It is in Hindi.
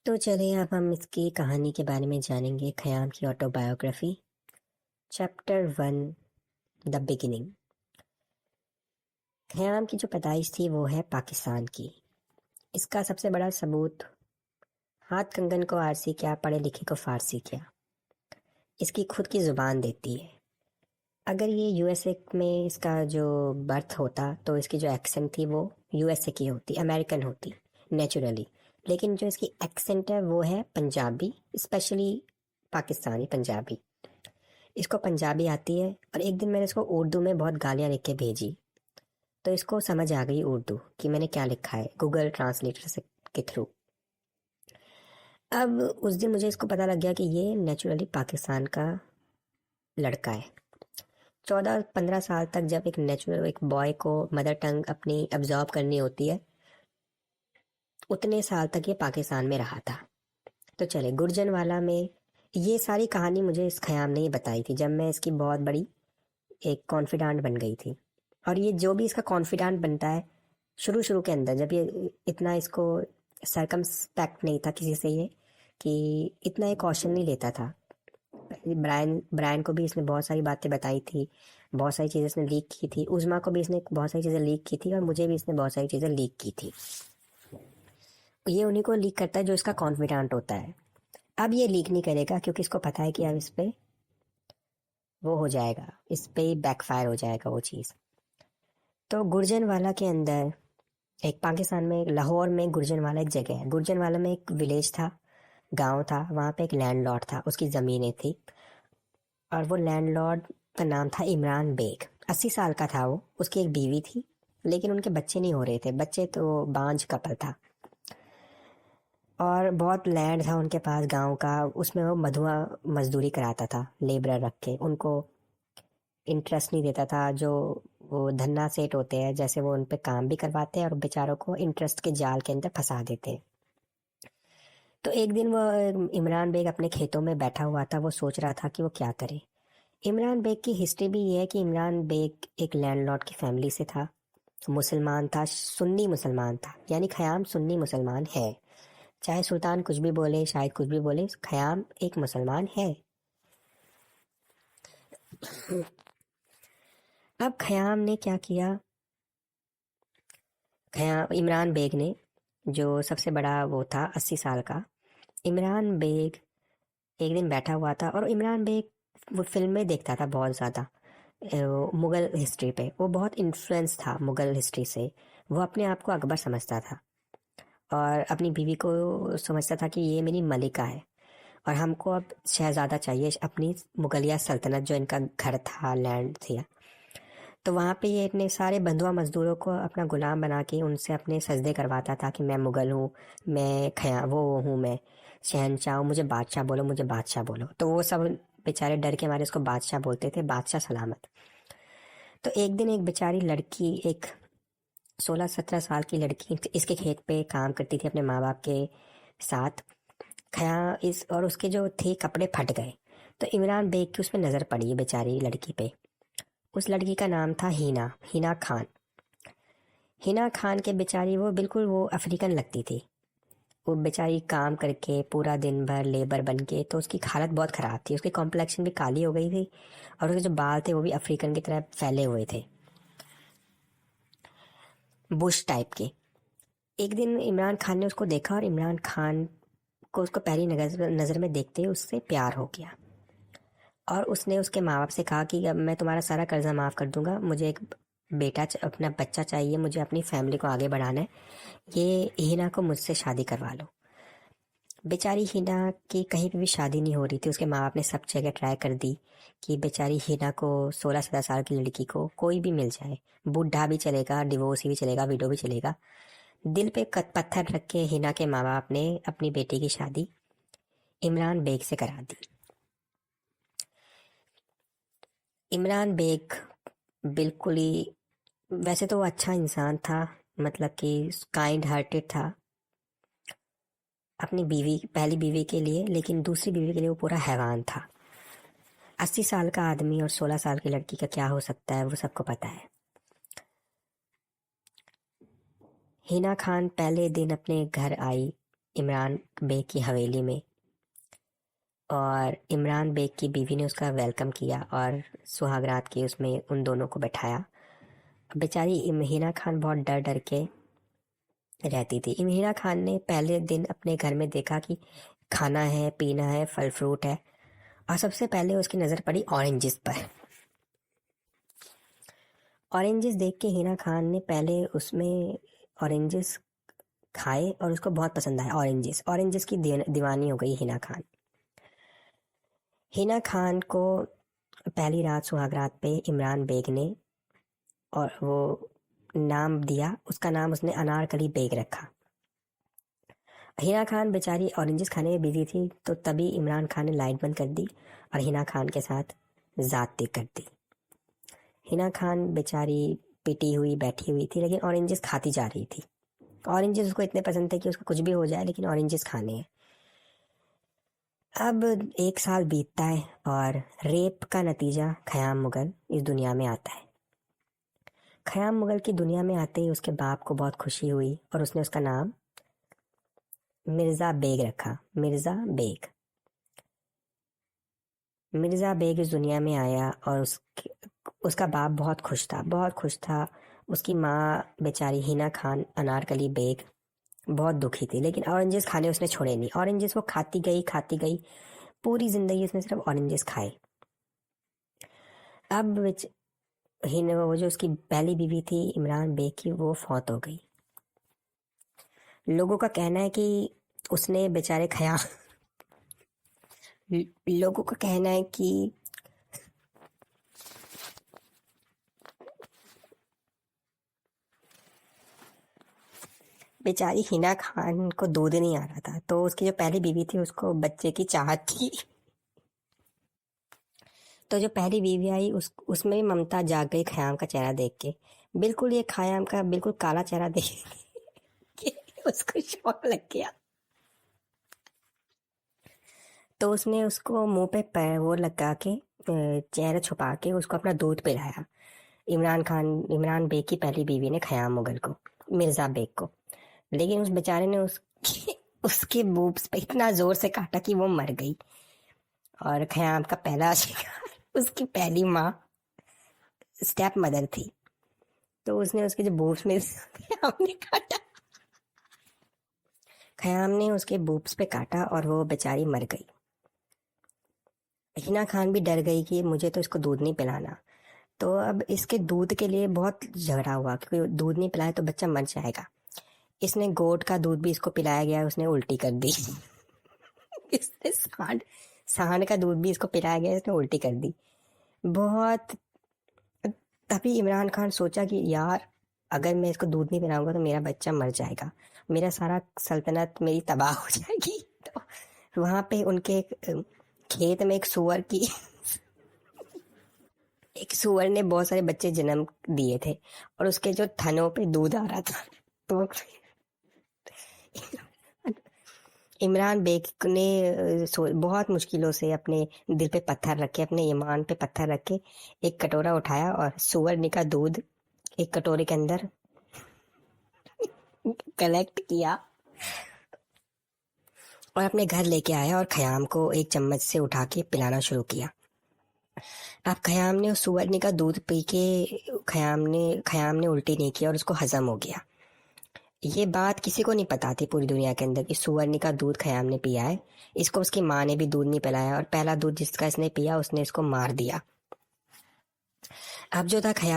तो चलिए अब हम इसकी कहानी के बारे में जानेंगे। खयाम की autobiography, chapter 1, the beginning. Khayyam की जो पैदाइश थी वो है पाकिस्तान की। इसका सबसे बड़ा सबूत, हाथ कंगन को आरसी क्या, पढ़े लिखे को फारसी क्या, इसकी खुद की ज़ुबान देती है। अगर ये यूएसए में इसका जो बर्थ होता तो इसकी जो एक्सेंट थी वो यूएसए की होती, अमेरिकन होती नेचुरली। लेकिन जो इसकी एक्सेंट है वो है पंजाबी, स्पेशली पाकिस्तानी पंजाबी। इसको पंजाबी आती है और एक दिन मैंने इसको उर्दू में बहुत गालियाँ लिख के भेजी तो इसको समझ आ गई उर्दू कि मैंने क्या लिखा है, गूगल ट्रांसलेटर से के थ्रू। अब उस दिन मुझे इसको पता लग गया कि ये नेचुरली पाकिस्तान का लड़का है। 14-15 साल तक जब एक बॉय को मदर टंग अपनी अब्जॉर्ब करनी होती है, उतने साल तक ये पाकिस्तान में रहा था। तो चले गुरजनवाला में, ये सारी कहानी मुझे इस खयाम ने ही बताई थी जब मैं इसकी बहुत बड़ी एक कॉन्फिडेंट बन गई थी। और ये जो भी इसका कॉन्फिडेंट बनता है शुरू शुरू के अंदर, जब ये इतना इसको सरकमस्पेक्ट नहीं था किसी से, ये कि इतना ये कॉशन नहीं लेता था। ब्रायन ब्रायन को भी इसने बहुत सारी बातें बताई थी, बहुत सारी चीज़ें इसने लीक की थी, उज़मा को भी इसने बहुत सारी चीज़ें लीक की थी और मुझे भी इसने बहुत सारी चीज़ें लीक की थी। ये उन्हीं को लीक करता है जो इसका कॉन्फिडेंट होता है। अब ये लीक नहीं करेगा क्योंकि इसको पता है कि अब इस पे वो हो जाएगा, इस पे बैकफायर हो जाएगा वो चीज़। तो गुरजनवाला के अंदर, एक पाकिस्तान में लाहौर में गुरजनवाला एक जगह है। गुरजनवाला में एक विलेज था, गांव था, वहाँ पे एक लैंडलॉर्ड था, उसकी ज़मीनें थी और वो लैंडलॉर्ड का नाम था इमरान बेग। 80 साल का था वो, उसकी एक बीवी थी लेकिन उनके बच्चे नहीं हो रहे थे, बच्चे तो बांझ कपल था। और बहुत लैंड था उनके पास गांव का, उसमें वो मधुआ मजदूरी कराता था, लेबरर रख के। उनको इंटरेस्ट नहीं देता था, जो वो धन्ना सेठ होते हैं जैसे, वो उन पे काम भी करवाते हैं और बेचारों को इंटरेस्ट के जाल के अंदर फंसा देते हैं। तो एक दिन वो इमरान बेग अपने खेतों में बैठा हुआ था, वो सोच रहा था कि वो क्या करे। इमरान बेग की हिस्ट्री भी ये है कि इमरान बेग एक लैंडलॉर्ड की फैमिली से था, मुसलमान था, सुन्नी मुसलमान था, यानी खयाम सुन्नी मुसलमान है। चाहे सुल्तान कुछ भी बोले, शायद कुछ भी बोले, खयाम एक मुसलमान है। अब खयाम ने क्या किया, खयाम इमरान बेग ने, जो सबसे बड़ा वो था 80 साल का, इमरान बेग एक दिन बैठा हुआ था और इमरान बेग वो फिल्में देखता था बहुत ज़्यादा, मुग़ल हिस्ट्री पे वो बहुत इन्फ्लुएंस था मुग़ल हिस्ट्री से। वो अपने आप को अकबर समझता था और अपनी बीवी को समझता था कि ये मेरी मलिका है और हमको अब शहजादा चाहिए अपनी मुगलिया सल्तनत, जो इनका घर था, लैंड थी। तो वहाँ पे ये अपने सारे बंधुआ मजदूरों को अपना गुलाम बना के उनसे अपने सजदे करवाता था कि मैं मुगल हूँ, मैं खया वो हूँ, मैं शहनशाह हूँ, मुझे बादशाह बोलो, मुझे बादशाह बोलो। तो वो सब बेचारे डर के मारे उसको बादशाह बोलते थे, बादशाह सलामत। तो एक दिन एक बेचारी लड़की, एक 16-17 साल की लड़की इसके खेत पे काम करती थी अपने माँ बाप के साथ। खया इस और उसके जो थे कपड़े फट गए, तो इमरान बेग की उस पर नज़र पड़ी बेचारी लड़की पे। उस लड़की का नाम था हीना, हीना खान। हिना खान के बेचारी वो बिल्कुल वो अफ्रीकन लगती थी। वो बेचारी काम करके पूरा दिन भर लेबर बन के, तो उसकी हालत बहुत ख़राब थी, उसकी कॉम्प्लेक्शन भी काली हो गई थी और उसके जो बाल थे वो भी अफ्रीकन की तरह फैले हुए थे, बुश टाइप के। एक दिन इमरान खान ने उसको देखा और इमरान खान को उसको पहली नज़र में देखते ही उससे प्यार हो गया और उसने उसके माँ बाप से कहा कि अब मैं तुम्हारा सारा कर्जा माफ़ कर दूंगा, मुझे एक अपना बच्चा चाहिए, मुझे अपनी फैमिली को आगे बढ़ाना है, ये हिना को मुझसे शादी करवा लो। बेचारी हिना की कहीं पे भी शादी नहीं हो रही थी, उसके माँ बाप ने सब जगह ट्राई कर दी कि बेचारी हिना को, 16-17 साल की लड़की को कोई भी मिल जाए, बूढ़ा भी चलेगा, डिवोर्स भी चलेगा, विडो भी चलेगा। दिल पे पत्थर रख के हिना के माँ बाप ने अपनी बेटी की शादी इमरान बेग से करा दी। इमरान बेग बिल्कुल ही, वैसे तो वो अच्छा इंसान था, मतलब कि काइंड हार्टेड था अपनी बीवी, पहली बीवी के लिए, लेकिन दूसरी बीवी के लिए वो पूरा हैवान था। 80 साल का आदमी और 16 साल की लड़की का क्या हो सकता है वो सबको पता है। हिना खान पहले दिन अपने घर आई, इमरान बेग की हवेली में, और इमरान बेग की बीवी ने उसका वेलकम किया और सुहागरात की उसमें उन दोनों को बैठाया। बेचारी हिना खान बहुत डर डर के रहती थी। हिना खान ने पहले दिन अपने घर में देखा कि खाना है, पीना है, फल फ्रूट है, और सबसे पहले उसकी नज़र पड़ी ऑरेंजेस पर। ऑरेंजेस देख के हिना खान ने पहले उसमें ऑरेंजेस खाए और उसको बहुत पसंद आया। ऑरेंजेस ऑरेंजेस की दीवानी हो गई हिना खान। हिना खान को पहली रात सुहागरात पे इमरान बेग ने और वो नाम दिया, उसका नाम उसने अनारकली बेग रखा। हिना खान बेचारी ऑरेंजेस खाने में बिजी थी, तो तभी इमरान खान ने लाइट बंद कर दी और हिना खान के साथ ज़्यादती कर दी। हिना खान बेचारी पिटी हुई बैठी हुई थी, लेकिन ऑरेंजेस खाती जा रही थी। ऑरेंजेस उसको इतने पसंद थे कि उसको कुछ भी हो जाए लेकिन ऑरेंजेस खाने हैं। अब 1 साल बीतता है और रेप का नतीजा खयाम मुगल इस दुनिया में आता है। खयाम मुगल की दुनिया में आते ही उसके बाप को बहुत खुशी हुई और उसने उसका नाम मिर्ज़ा बेग रखा। मिर्ज़ा बेग। मिर्ज़ा बेग इस दुनिया में आया और उसका बाप बहुत खुश था, बहुत खुश था। उसकी माँ बेचारी हिना खान अनारकली बेग बहुत दुखी थी, लेकिन ऑरेंजेस खाने उसने छोड़े नहीं। ऑरेंजेस वो खाती गई, पूरी जिंदगी उसने सिर्फ ऑरेंजेस खाए। अब वो जो उसकी पहली बीवी थी इमरान बेग की, वो फौत हो गई। लोगों का कहना है कि उसने बेचारे लोगों का कहना है कि बेचारी हिना खान को दूध नहीं आ रहा था, तो उसकी जो पहली बीवी थी उसको बच्चे की चाहत थी। तो जो पहली बीवी आई उसमें भी ममता जाग गई खयाम का चेहरा देख के। बिल्कुल ये खयाम का बिल्कुल काला चेहरा देख के उसको शौक लग गया। तो उसने उसको मुंह पे वो लगा के चेहरा छुपा के उसको अपना दूध पिलाया। इमरान बेग की पहली बीवी ने खयाम मुगल को, मिर्ज़ा बेग को। लेकिन उस बेचारे ने उसके बूब्स पे इतना जोर से काटा कि वो मर गई। और खयाम का पहला शिकार उसकी पहली माँ स्टेप मदर थी, तो उसने उसके जो बूब्स में खयाम ने उसके बूब्स पे काटा और वो बेचारी मर गई। हिना खान भी डर गई कि मुझे तो इसको दूध नहीं पिलाना। तो अब इसके दूध के लिए बहुत झगड़ा हुआ, क्योंकि दूध नहीं पिलाए तो बच्चा मर जाएगा। इसने गोट का दूध भी इसको पिलाया गया, उसने उल्टी कर दी। इसने सांड का दूध भी इसको पिलाया गया, इसने उल्टी कर दी बहुत। तभी इमरान खान सोचा कि यार अगर मैं इसको दूध नहीं पिलाऊंगा तो मेरा बच्चा मर जाएगा, मेरा सारा सल्तनत मेरी तबाह हो जाएगी। तो वहां पे उनके खेत में एक सुअर ने बहुत सारे बच्चे जन्म दिए थे और उसके जो थनों पे दूध आ रहा था। तो इमरान बेग ने बहुत मुश्किलों से अपने दिल पे पत्थर रखे, अपने ईमान पे पत्थर रख के एक कटोरा उठाया और सुअरनी का दूध एक कटोरे के अंदर कलेक्ट किया और अपने घर लेके आया और खयाम को एक चम्मच से उठा के पिलाना शुरू किया। अब खयाम ने उस सुअरनी का दूध पी के खयाम ने उल्टी नहीं किया और उसको हजम हो गया। ये बात किसी को नहीं पता थी पूरी दुनिया के अंदर कि सुअरनी का दूध खयाम ने पिया है। इसको उसकी माँ ने भी दूध नहीं पिलाया और पहला दूध जिसका इसने पिया उसने इसको मार दिया। अब जो था खयाम